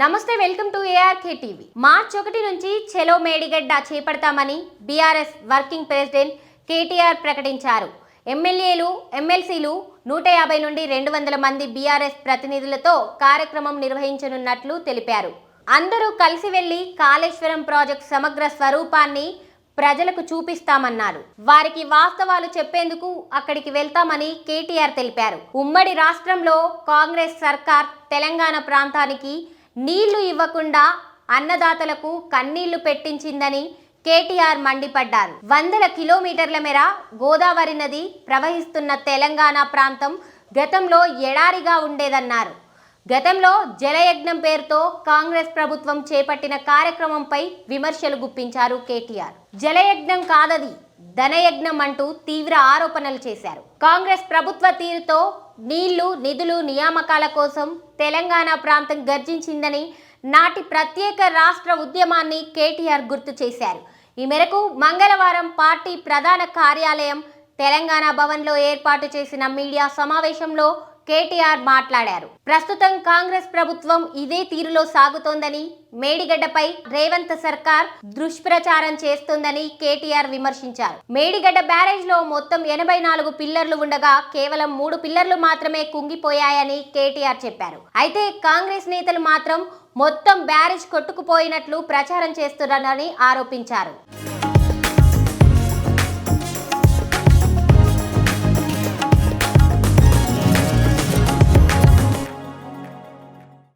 నమస్తే, welcome to ARK TV. మార్చి 1 నుంచి చెలో మేడిగడ్డ చేపడతామని బీఆర్ఎస్ వర్కింగ్ ప్రెసిడెంట్ కేటీఆర్ ప్రకటించారు. ఎమ్మెల్యేలు, ఎమ్మెల్సీలు 150 నుండి 200 మంది బీఆర్ఎస్ ప్రతినిధులతో కార్యక్రమం నిర్వహించనున్నట్లు తెలిపారు. అందరూ కలిసి వెళ్లి కాళేశ్వరం ప్రాజెక్టు సమగ్ర స్వరూపాన్ని ప్రజలకు చూపిస్తామన్నారు. వారికి వాస్తవాలు చెప్పేందుకు అక్కడికి వెళ్తామని కేటీఆర్ తెలిపారు. ఉమ్మడి రాష్ట్రంలో కాంగ్రెస్ సర్కార్ తెలంగాణ ప్రాంతానికి నీళ్లు ఇవ్వకుండా అన్నదాతలకు కన్నీళ్లు పెట్టించిందని కేటీఆర్ మండిపడ్డారు. వందల కిలోమీటర్ల మేర గోదావరి నది ప్రవహిస్తున్న తెలంగాణ ప్రాంతం గతంలో ఎడారిగా ఉండేదన్నారు. గతంలో జలయజ్ఞం పేరుతో కాంగ్రెస్ ప్రభుత్వం చేపట్టిన కార్యక్రమంపై విమర్శలు గుప్పించారు కేటీఆర్. జలయజ్ఞం కాదది, ధనయజ్ఞం అంటూ తీవ్ర ఆరోపణలు చేశారు. కాంగ్రెస్ ప్రభుత్వ తీరుతో నీళ్లు, నిధులు, నియామకాల కోసం తెలంగాణ ప్రాంతం గర్జించిందని నాటి ప్రత్యేక రాష్ట్ర ఉద్యమాన్ని కేటీఆర్ గుర్తు చేశారు. ఈ మేరకు మంగళవారం పార్టీ ప్రధాన కార్యాలయం తెలంగాణ భవన్లో ఏర్పాటు చేసిన మీడియా సమావేశంలో కేటీఆర్ మాట్లాడారు. ప్రస్తుతం కాంగ్రెస్ ప్రభుత్వం ఇదే తీరులో సాగుతోందని, మేడిగడ్డపై రేవంత్ సర్కార్ దుష్ప్రచారం చేస్తోందని కేటీఆర్ విమర్శించారు. మేడిగడ్డ బ్యారేజ్ లో మొత్తం 84 పిల్లర్లు ఉండగా కేవలం 3 పిల్లర్లు మాత్రమే కుంగిపోయాయని కేటీఆర్ చెప్పారు. అయితే కాంగ్రెస్ నేతలు మాత్రం మొత్తం బ్యారేజ్ కొట్టుకుపోయినట్లు ప్రచారం చేస్తున్నారని ఆరోపించారు.